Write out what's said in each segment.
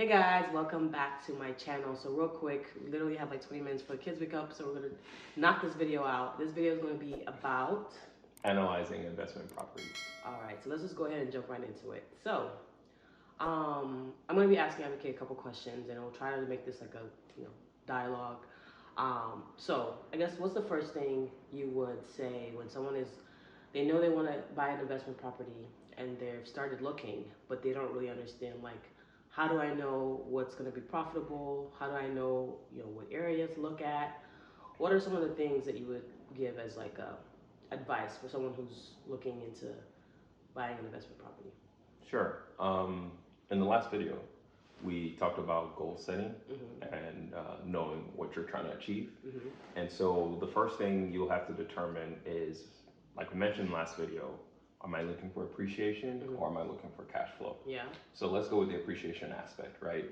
Hey guys, welcome back to my channel. So real quick, we literally have like 20 minutes for the kids wake up, so we're gonna knock this video out. This video is gonna be about analyzing investment properties. all right, so let's just go ahead and jump right into it. So I'm gonna be asking Advocate a couple questions and we'll try to make this like a dialogue. So I guess what's the first thing you would say when someone they know they want to buy an investment property and they've started looking, but they don't really understand, like, how do I know what's going to be profitable? How do I know, what areas to look at? What are some of the things that you would give as like advice for someone who's looking into buying an investment property? Sure. In the last video, we talked about goal setting and knowing what you're trying to achieve. And so the first thing you'll have to determine is, like we mentioned in the last video, am I looking for appreciation or am I looking for cash flow? Yeah. So let's go with the appreciation aspect, right?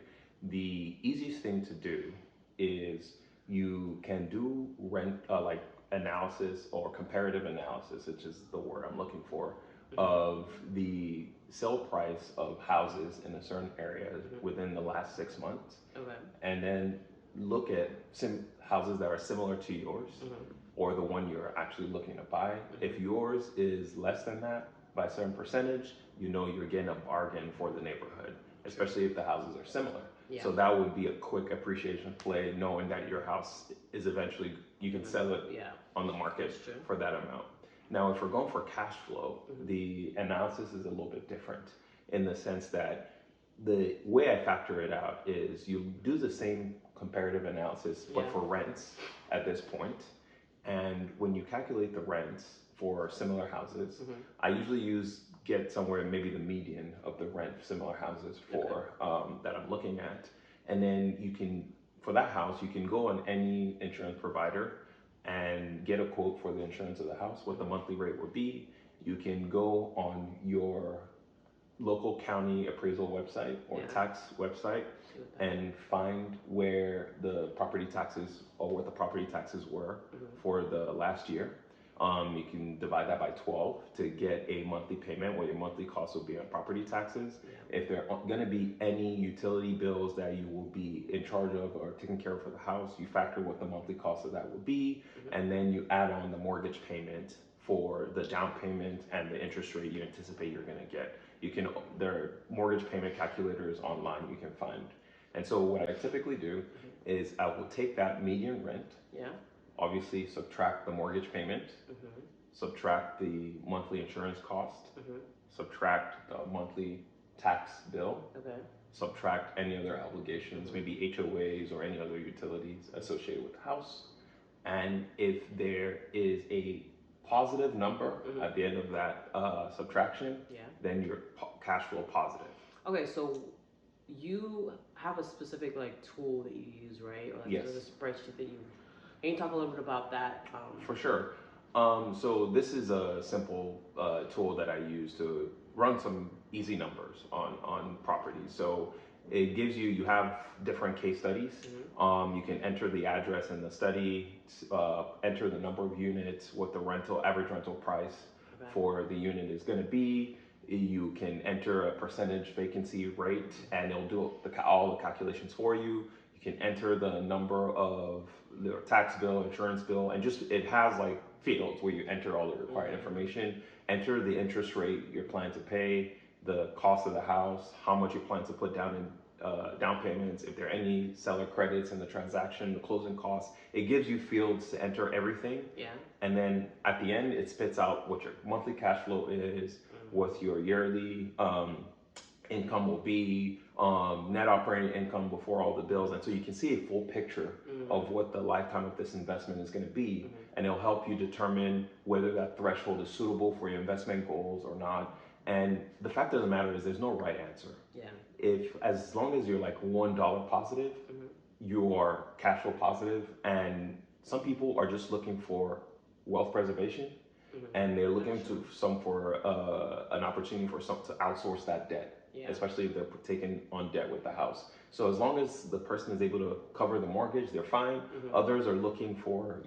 The easiest thing to do is you can do rent like analysis or comparative analysis, which is the word I'm looking for, of the sale price of houses in a certain area within the last 6 months. Okay. And then look at houses that are similar to yours or the one you're actually looking to buy. If yours is less than that by a certain percentage, you know you're getting a bargain for the neighborhood, especially if the houses are similar. Yeah. So that would be a quick appreciation play, knowing that your house is eventually, you can sell it on the market for that amount. Now, if we're going for cash flow, the analysis is a little bit different in the sense that the way I factor it out is you do the same comparative analysis, but for rents at this point. And when you calculate the rents for similar houses, I usually get somewhere maybe the median of the rent for similar houses for that I'm looking at. And then you can, for that house, you can go on any insurance provider and get a quote for the insurance of the house, what the monthly rate would be. You can go on your local county appraisal website or tax website and find where the property taxes or what the property taxes were for the last year. You can divide that by 12 to get a monthly payment where your monthly cost will be on property taxes. If there are going to be any utility bills that you will be in charge of or taking care of for the house, you factor what the monthly cost of that will be, and then you add on the mortgage payment for the down payment and the interest rate you anticipate you're going to get. There are mortgage payment calculators online you can find. And so what I typically do is I will take that median rent, obviously subtract the mortgage payment, subtract the monthly insurance cost, subtract the monthly tax bill, subtract any other obligations, maybe HOAs or any other utilities associated with the house. And if there is a positive number at the end of that subtraction, then you're cash flow positive. Okay, so you have a specific tool that you use, right? Or yes. A spreadsheet that can you talk a little bit about that? For sure. So this is a simple tool that I use to run some easy numbers on properties. So it gives you have different case studies. You can enter the address in the study, enter the number of units, what the average rental price for the unit is going to be. You can enter a percentage vacancy rate and it'll do all the calculations for you. You can enter the number of the tax bill, insurance bill, and it has like fields where you enter all the required information. Enter the interest rate you're planning to pay, the cost of the house, how much you plan to put down in down payments, if there are any seller credits in the transaction, the closing costs. It gives you fields to enter everything. And then at the end, it spits out what your monthly cash flow is, what your yearly income will be, net operating income before all the bills. And so you can see a full picture of what the lifetime of this investment is going to be. And it'll help you determine whether that threshold is suitable for your investment goals or not. And the fact of the matter is there's no right answer. As long as you're like $1 positive, you are cash flow positive. And some people are just looking for wealth preservation, and they're looking for an opportunity to outsource that debt. Especially if they're taking on debt with the house. So as long as the person is able to cover the mortgage, they're fine. Others are looking for,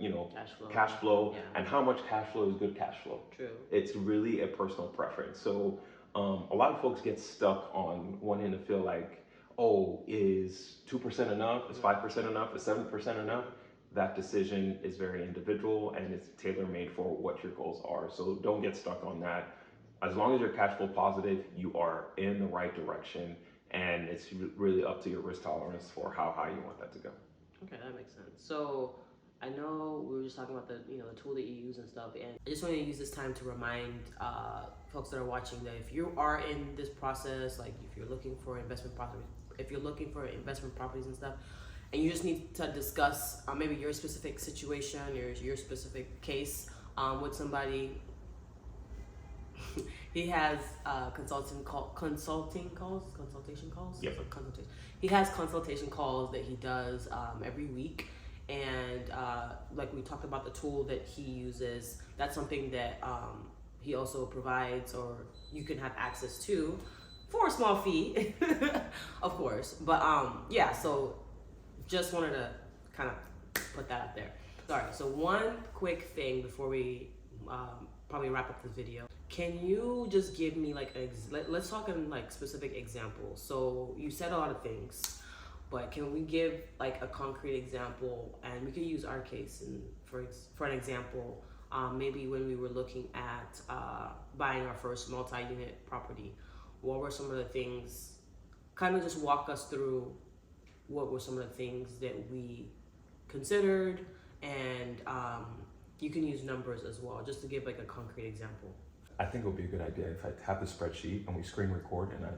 cash flow. And how much cash flow is good cash flow? True. It's really a personal preference. So a lot of folks get stuck on wanting to feel like, oh, is 2% enough? Is 5% enough? Is 7% enough? That decision is very individual and it's tailor made for what your goals are. So don't get stuck on that. As long as you're cash flow positive, you are in the right direction, and it's really up to your risk tolerance for how high you want that to go. Okay, that makes sense. So I know we were just talking about the the tool that you use and stuff, and I just want to use this time to remind folks that are watching that if you are in this process, like if you're looking for investment properties, if you're looking for investment properties and stuff, and you just need to discuss maybe your specific situation, your specific case with somebody. He has consultation calls. Yep. Consultation. He has consultation calls that he does every week, and like we talked about the tool that he uses. That's something that he also provides, or you can have access to, for a small fee, of course. But yeah. So just wanted to kind of put that out there. Sorry. So one quick thing before we probably wrap up this video. Can you just give me like let's talk in like specific examples. So you said a lot of things, but can we give like a concrete example, and we could use our case for an example. Maybe when we were looking at buying our first multi-unit property, what were some of the things? Kind of just walk us through what were some of the things that we considered, and you can use numbers as well, just to give like a concrete example. I think it would be a good idea if I have the spreadsheet and we screen record and I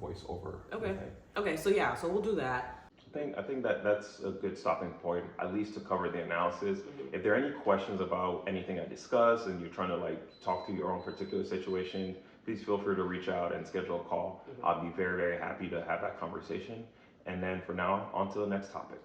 voice over. Okay. Everything. Okay. So yeah. So we'll do that. I think that that's a good stopping point, at least to cover the analysis. Mm-hmm. If there are any questions about anything I discussed and you're trying to like talk to your own particular situation, please feel free to reach out and schedule a call. Mm-hmm. I'll be very, very happy to have that conversation. And then for now, on to the next topic.